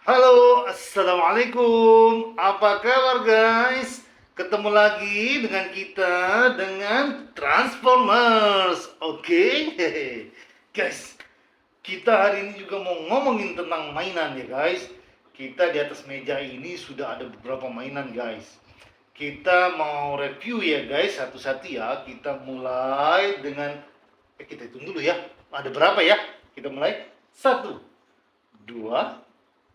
Halo, assalamualaikum. Apa kabar, guys? Ketemu lagi dengan kita dengan Transformers. Oke, guys. Kita hari ini juga mau ngomongin tentang mainan ya, guys. Kita di atas meja ini sudah ada beberapa mainan, guys. Kita mau review ya, guys, satu-satu ya. Kita mulai dengan kita hitung dulu ya. Ada berapa ya? Kita mulai. Satu, dua,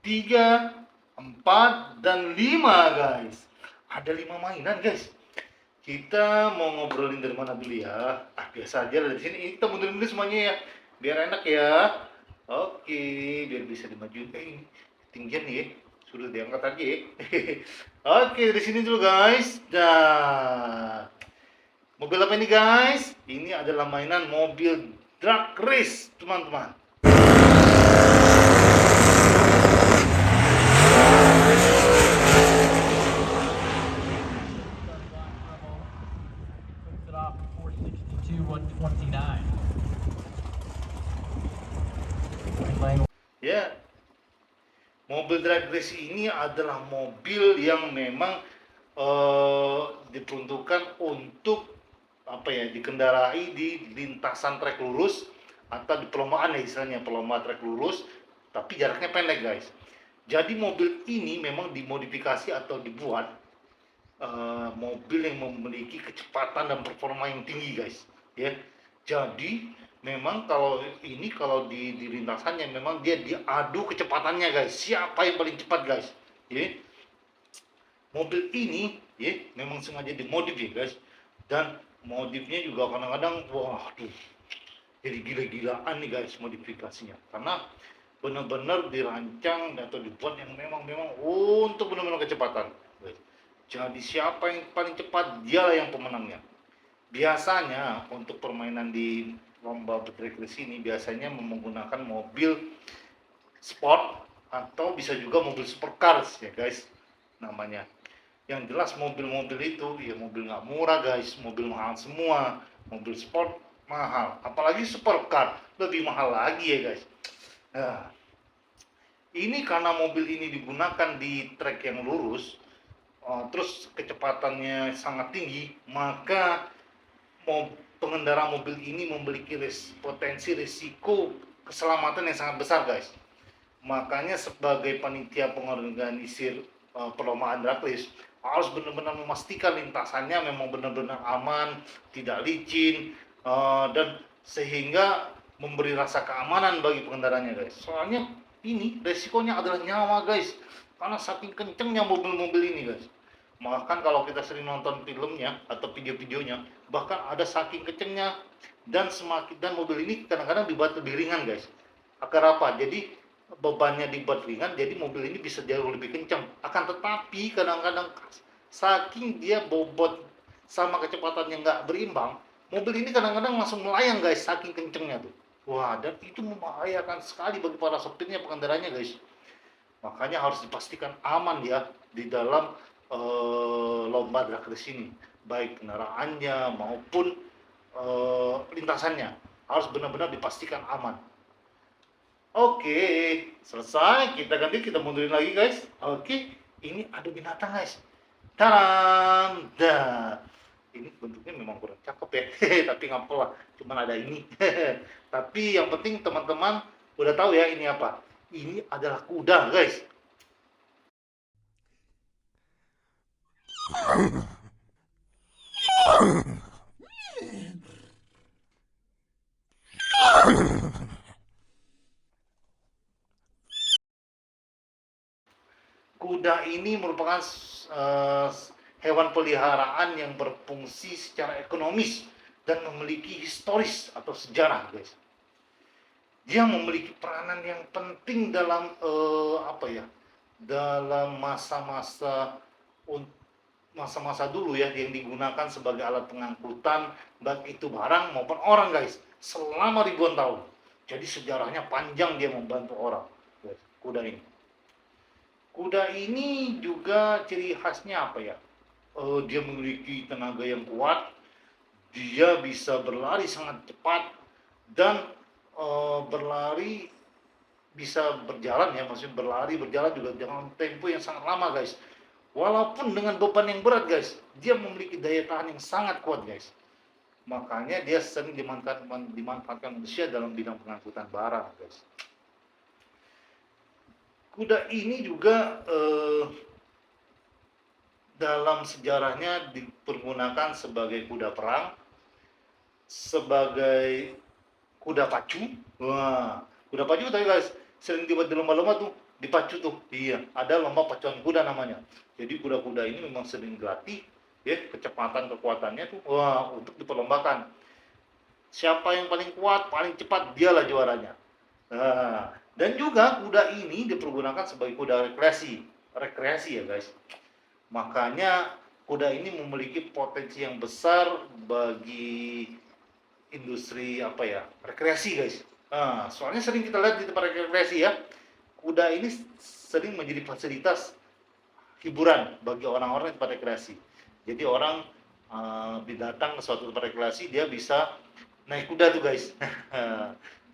tiga, empat, dan lima, guys. Ada lima mainan, guys. Kita mau ngobrolin dari mana dulu ya? Biasa aja dari sini. Ini kita mundurin dulu semuanya ya, biar enak ya. Oke, biar bisa dimajuin. Ini ketinggian nih ya. Sudah diangkat aja ya. Oke, dari sini dulu, guys. Nah, mobil apa ini, guys? Ini adalah mainan mobil drag race, teman-teman. Puts it off at 462, 129. Ya, mobil drag race ini adalah mobil yang memang diperuntukkan untuk apa ya, dikendarai di lintasan trek lurus atau di perlombaan ya, istilahnya perlombaan trek lurus, tapi jaraknya pendek, guys. Jadi mobil ini memang dimodifikasi atau dibuat mobil yang memiliki kecepatan dan performa yang tinggi, guys. Ya, jadi memang kalau di lintasannya memang dia diadu kecepatannya, guys. Siapa yang paling cepat, guys? Ya, mobil ini ya memang sengaja dimodif ya, guys. Dan modifnya juga kadang-kadang waduh, jadi gila-gilaan nih, guys, modifikasinya. Karena benar-benar dirancang atau dibuat yang memang untuk benar-benar kecepatan, guys. Jadi siapa yang paling cepat, dialah yang pemenangnya. Biasanya untuk permainan di lomba drag race ini biasanya menggunakan mobil sport atau bisa juga mobil supercars ya, guys, namanya. Yang jelas mobil-mobil itu ya mobil nggak murah, guys, mobil mahal semua. Mobil sport mahal, apalagi supercar lebih mahal lagi ya, guys. Nah, ini karena mobil ini digunakan di trek yang lurus, terus kecepatannya sangat tinggi, maka pengendara mobil ini memiliki potensi risiko keselamatan yang sangat besar, guys. Makanya sebagai panitia pengorganisir perlombaan drag race harus benar-benar memastikan lintasannya memang benar-benar aman, tidak licin, dan sehingga memberi rasa keamanan bagi pengendaranya, guys. Soalnya ini resikonya adalah nyawa, guys, karena saking kencengnya mobil-mobil ini, guys. Bahkan kalau kita sering nonton filmnya atau video-videonya, bahkan ada saking kencengnya, dan mobil ini kadang-kadang dibuat lebih ringan, guys. Agar apa? Jadi bebannya dibuat ringan, jadi mobil ini bisa jauh lebih kencang. Akan tetapi kadang-kadang saking dia bobot sama kecepatannya nggak berimbang, mobil ini kadang-kadang langsung melayang, guys, saking kencengnya tuh. Wah, dan itu membahayakan sekali bagi para sopirnya, pengendaranya, guys. Makanya harus dipastikan aman ya di dalam lomba drag race ini, baik kendaraannya maupun lintasannya harus benar-benar dipastikan aman. Oke, selesai. Kita ganti, kita mundurin lagi, guys. Oke, ini ada binatang, guys. Taram! Dah. Ini bentuknya memang kurang cakep ya. Tapi nggak apa lah, cuman ada ini. Tapi yang penting teman-teman udah tahu ya ini apa. Ini adalah kuda, guys. Kuda ini merupakan hewan peliharaan yang berfungsi secara ekonomis dan memiliki historis atau sejarah, guys. Dia memiliki peranan yang penting dalam dalam masa-masa dulu ya, yang digunakan sebagai alat pengangkutan baik itu barang maupun orang, guys, selama ribuan tahun. Jadi sejarahnya panjang, dia membantu orang, guys, kuda ini. Kuda ini juga ciri khasnya apa ya? Dia memiliki tenaga yang kuat, dia bisa berlari sangat cepat, dan berlari bisa berjalan ya, maksudnya berlari, berjalan juga dengan tempo yang sangat lama guys. Walaupun dengan beban yang berat guys, dia memiliki daya tahan yang sangat kuat guys. Makanya dia sering dimanfaatkan manusia dalam bidang pengangkutan barang guys. Kuda ini juga dalam sejarahnya dipergunakan sebagai kuda perang, sebagai kuda pacu. Wah, kuda pacu tadi guys, sering dibuat di lomba-lomba tuh, dipacu tuh. Iya, ada lomba pacuan kuda namanya. Jadi kuda-kuda ini memang sering dilatih, ya, kecepatan kekuatannya tuh, wah, untuk diperlombakan. Siapa yang paling kuat, paling cepat, dialah juaranya. Nah, dan juga kuda ini dipergunakan sebagai kuda rekreasi ya guys. Makanya kuda ini memiliki potensi yang besar bagi industri apa ya, rekreasi guys. Nah, soalnya sering kita lihat di tempat rekreasi ya, kuda ini sering menjadi fasilitas hiburan bagi orang-orang di tempat rekreasi. Jadi orang datang ke suatu tempat rekreasi, dia bisa naik kuda tuh guys.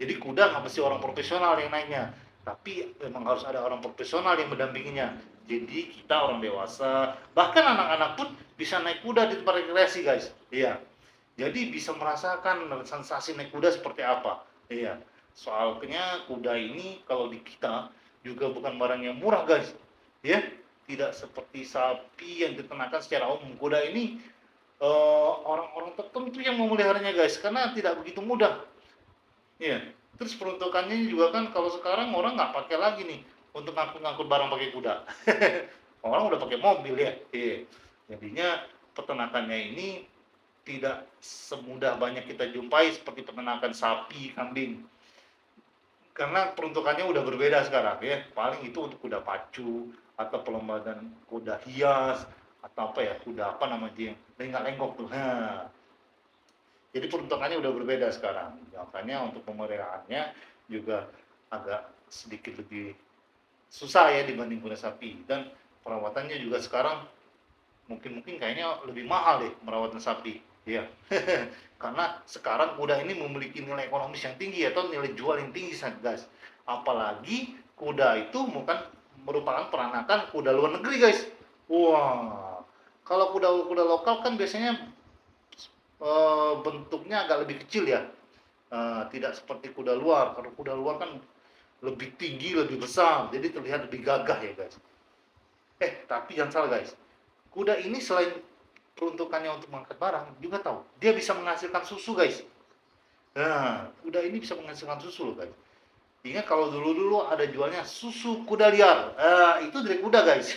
Jadi kuda nggak mesti orang profesional yang naiknya, tapi memang harus ada orang profesional yang mendampinginya. Jadi kita orang dewasa, bahkan anak-anak pun bisa naik kuda di tempat rekreasi guys. Iya. Jadi bisa merasakan sensasi naik kuda seperti apa. Iya. Soalnya kuda ini kalau di kita juga bukan barang yang murah guys. Ya, tidak seperti sapi yang diternakan secara umum. Kuda ini orang-orang tertentu yang memeliharanya guys, karena tidak begitu mudah. Iya. Terus peruntukannya juga kan kalau sekarang orang nggak pakai lagi nih untuk ngangkut-ngangkut barang pakai kuda. Orang udah pakai mobil ya. Iya. Jadinya peternakannya ini tidak semudah banyak kita jumpai seperti peternakan sapi, kambing. Karena peruntukannya udah berbeda sekarang ya. Paling itu untuk kuda pacu atau perlombaan kuda hias atau apa ya, kuda apa namanya yang lenggak-lenggok tuh. Nah, jadi peruntukannya udah berbeda sekarang. Makanya untuk pemeliharaannya juga agak sedikit lebih susah ya dibanding kuda sapi, dan perawatannya juga sekarang mungkin kayaknya lebih mahal deh merawat sapi. Iya. Karena sekarang kuda ini memiliki nilai ekonomis yang tinggi atau nilai jual yang tinggi guys. Apalagi kuda itu bukan merupakan peranakan kuda luar negeri guys. Wah, kalau kuda lokal kan biasanya bentuknya agak lebih kecil ya. Tidak seperti kuda luar. Kalau kuda luar kan lebih tinggi, lebih besar, jadi terlihat lebih gagah ya guys. Tapi jangan salah guys. Kuda ini selain peruntukannya untuk mengangkat barang, juga tahu dia bisa menghasilkan susu guys. Nah, kuda ini bisa menghasilkan susu loh guys. Ingat kalau dulu ada jualnya susu kuda liar, itu dari kuda guys.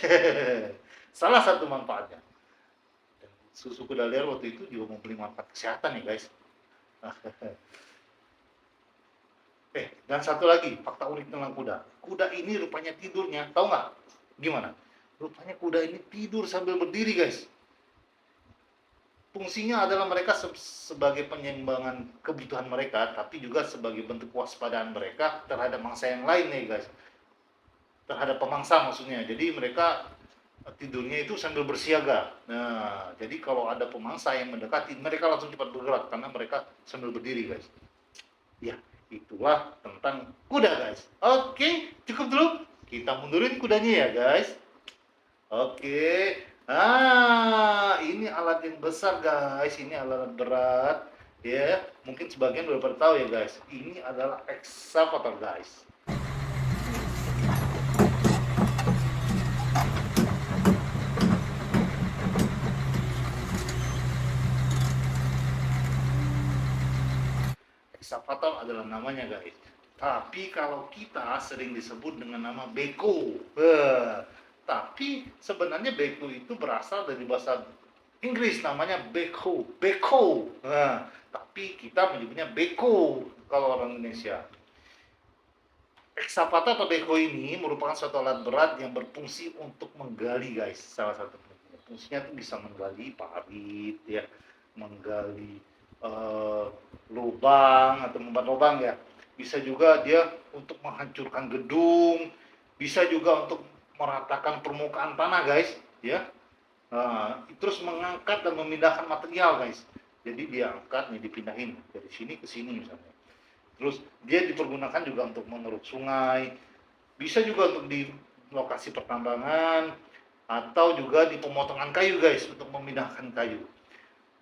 Salah satu manfaatnya. Dan susu kuda liar waktu itu juga memberi manfaat kesehatan ya guys. Dan satu lagi fakta unik tentang kuda. Kuda ini rupanya tidurnya, tahu nggak? Gimana? Rupanya kuda ini tidur sambil berdiri guys. Fungsinya adalah mereka sebagai penyeimbangan kebutuhan mereka, tapi juga sebagai bentuk kewaspadaan mereka terhadap mangsa yang lain nih guys. Terhadap pemangsa maksudnya. Jadi mereka tidurnya itu sambil bersiaga. Nah, jadi kalau ada pemangsa yang mendekati, mereka langsung cepat bergerak karena mereka sambil berdiri guys. Ya, itulah tentang kuda guys. Oke, cukup dulu. Kita mundurin kudanya ya guys. Oke. Ini alat yang besar guys, ini alat berat ya. Mungkin sebagian udah pada tahu ya guys. Ini adalah excavator guys. Excavator adalah namanya guys. Tapi kalau kita sering disebut dengan nama beko. Tapi sebenarnya beko itu berasal dari bahasa Inggris, namanya backhoe. Nah, tapi kita menyebutnya beko kalau orang Indonesia. Excavator atau backhoe ini merupakan suatu alat berat yang berfungsi untuk menggali guys. Salah satu fungsinya itu bisa menggali parit ya, menggali lubang atau membuat lubang ya. Bisa juga dia untuk menghancurkan gedung, bisa juga untuk meratakan permukaan tanah guys ya. Terus mengangkat dan memindahkan material guys. Jadi dia angkat nih, dipindahin dari sini ke sini misalnya. Terus dia dipergunakan juga untuk mengeruk sungai, bisa juga untuk di lokasi pertambangan, atau juga di pemotongan kayu guys, untuk memindahkan kayu.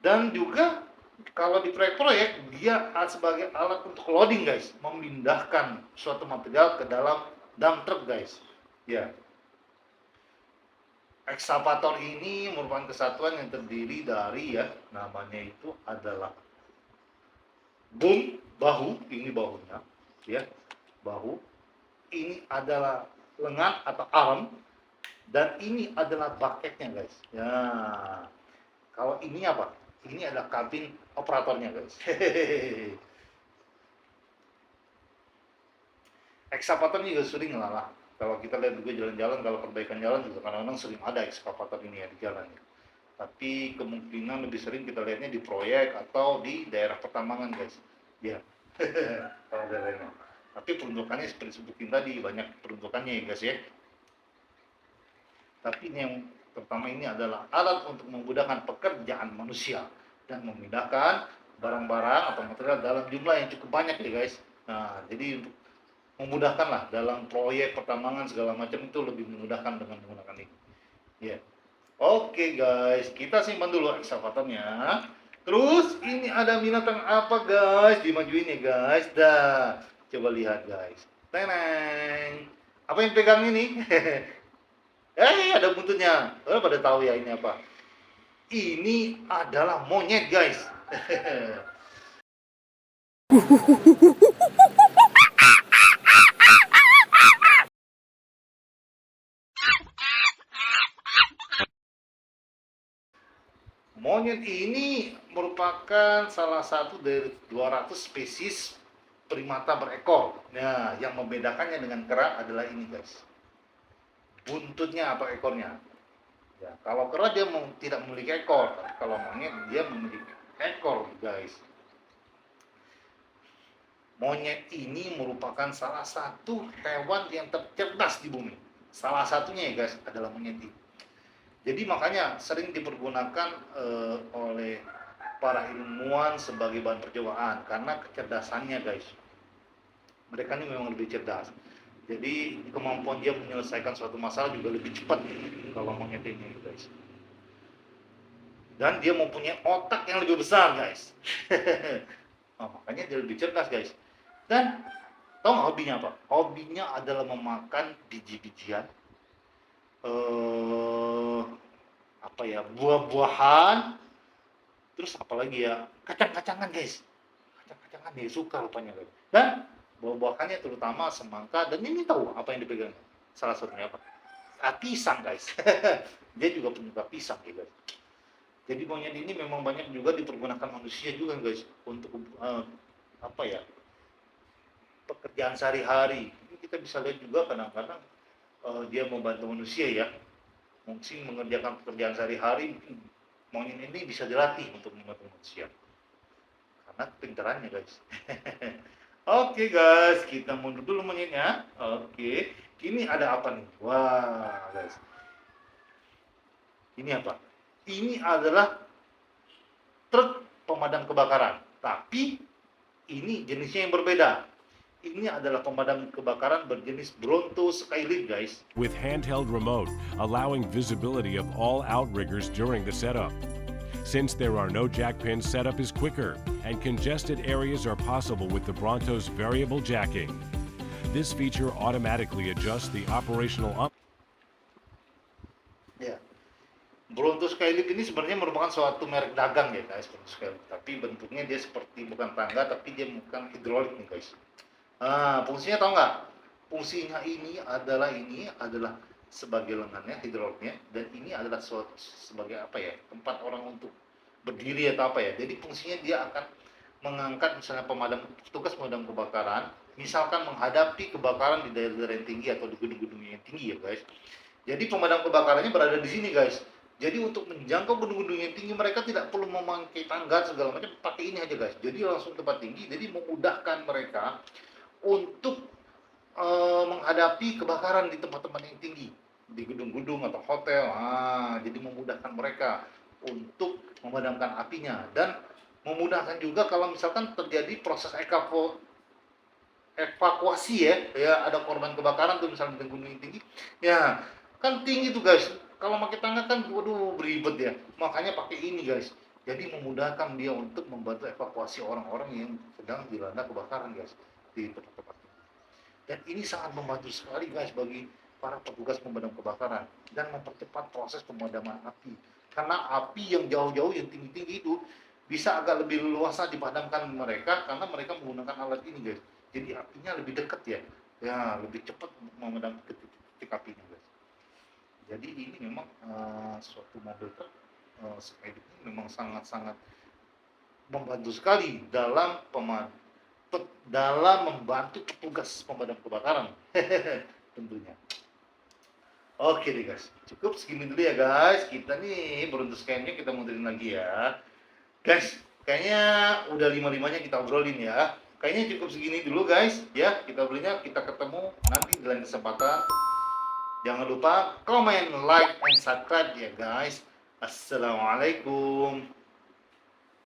Dan juga kalau di proyek-proyek dia sebagai alat untuk loading guys, memindahkan suatu material ke dalam dump truck guys. Ya, ekskavator ini merupakan kesatuan yang terdiri dari ya, namanya itu adalah boom, bahu, ini bahunya, ya, bahu. Ini adalah lengan atau arm, dan ini adalah bucketnya guys. Ya, kalau ini apa? Ini adalah kabin operatornya guys. Hehehe. Ekskavator juga sering lah. Kalau kita lihat juga jalan-jalan, kalau perbaikan jalan juga kadang-kadang sering ada ekskavator ini ya di jalan. Tapi kemungkinan lebih sering kita lihatnya di proyek atau di daerah pertambangan guys. Ya, kalau daerahnya. Tapi peruntukannya seperti sebutin tadi, banyak peruntukannya ya guys ya. Tapi ini yang pertama ini adalah alat untuk memudahkan pekerjaan manusia dan memindahkan barang-barang atau material dalam jumlah yang cukup banyak ya guys. Nah, jadi untuk memudahkan lah dalam proyek pertambangan segala macam itu lebih memudahkan dengan menggunakan ini. Ya. Oke guys, kita simpan dulu ekskavatornya. Terus ini ada binatang apa guys? Dimajuin ya guys. Dah, coba lihat guys. Teneng. Apa yang pegang ini? Ada buntutnya. Pada tahu ya ini apa? Ini adalah monyet guys. Monyet ini merupakan salah satu dari 200 spesies primata berekor. Nah, yang membedakannya dengan kera adalah ini guys, buntutnya atau ekornya. Ya, kalau kera dia tidak memiliki ekor, tapi kalau monyet dia memiliki ekor guys. Monyet ini merupakan salah satu hewan yang tercerdas di bumi. Salah satunya ya guys adalah monyet ini. Jadi makanya sering dipergunakan oleh para ilmuwan sebagai bahan percobaan karena kecerdasannya guys. Mereka ini memang lebih cerdas. Jadi kemampuan dia menyelesaikan suatu masalah juga lebih cepat kalau monyet ini guys. Dan dia mempunyai otak yang lebih besar guys. Makanya dia lebih cerdas guys. Dan tahu nggak hobinya apa? Hobinya adalah memakan biji-bijian, apa ya, buah-buahan, terus apalagi ya, kacang-kacangan guys. Kacang-kacangan dia suka rupanya guys. Dan buah-buahannya terutama semangka, dan ini tahu apa yang dipegang, salah satunya apa? Pisang guys. Dia juga penyuka pisang ya guys. Jadi monyet ini memang banyak juga dipergunakan manusia juga guys untuk apa ya, pekerjaan sehari-hari. Kita bisa lihat juga kadang-kadang dia membantu manusia ya, mungkin mengerjakan pekerjaan sehari-hari. Monyet ini bisa dilatih untuk membantu manusia karena pintarannya guys. Oke guys, kita mundur dulu monyetnya. Oke, ini ada apa nih? Wah guys, ini apa? Ini adalah truk pemadam kebakaran, tapi ini jenisnya yang berbeda. Ini adalah pemadam kebakaran berjenis Bronto Skylift guys. With handheld remote, allowing visibility of all outriggers during the setup. Since there are no jack pins, setup is quicker, and congested areas are possible with the Bronto's variable jacking. This feature automatically adjusts the operational Ya, Bronto Skylift ini sebenarnya merupakan suatu merek dagang ya guys, Bronto Skylift. Tapi bentuknya dia seperti bukan tangga, tapi dia bukan hidrolik nih guys. Fungsinya tahu nggak? Fungsinya ini adalah sebagai lengannya, hidroliknya, dan ini adalah sebagai apa ya? Tempat orang untuk berdiri atau apa ya. Jadi fungsinya dia akan mengangkat misalnya petugas pemadam kebakaran, misalkan menghadapi kebakaran di daerah-daerah yang tinggi atau di gedung-gedung yang tinggi ya guys. Jadi pemadam kebakarannya berada di sini guys. Jadi untuk menjangkau gedung-gedung yang tinggi mereka tidak perlu memakai tangga segala macam, pakai ini aja guys. Jadi langsung tempat tinggi, jadi memudahkan mereka untuk menghadapi kebakaran di tempat-tempat yang tinggi, di gedung-gedung atau hotel. Jadi memudahkan mereka untuk memadamkan apinya, dan memudahkan juga kalau misalkan terjadi proses evakuasi ya ada korban kebakaran tuh misalnya di gunung tinggi, ya kan tinggi tuh guys. Kalau pakai tangga kan, waduh beribet ya. Makanya pakai ini guys. Jadi memudahkan dia untuk membantu evakuasi orang-orang yang sedang dilanda kebakaran guys di tempat-tempat. Dan ini sangat membantu sekali guys bagi para petugas pemadam kebakaran dan mempercepat proses pemadaman api. Karena api yang jauh-jauh yang tinggi-tinggi itu bisa agak lebih leluasa dipadamkan mereka karena mereka menggunakan alat ini guys. Jadi apinya lebih dekat ya. Ya, lebih cepat memadamkan titik apinya guys. Jadi ini memang suatu mobil truk Speed ini memang sangat-sangat membantu sekali dalam membantu petugas pemadam kebakaran. Tentunya. Oke deh guys, cukup segini dulu ya guys. Kita nih beruntus kayaknya kita mundurin lagi ya. Guys, kayaknya udah lima-limanya kita obrolin ya. Kayaknya cukup segini dulu guys ya. Kita obrolnya, kita ketemu nanti di lain kesempatan. Jangan lupa komen, like, and subscribe ya guys. Assalamualaikum.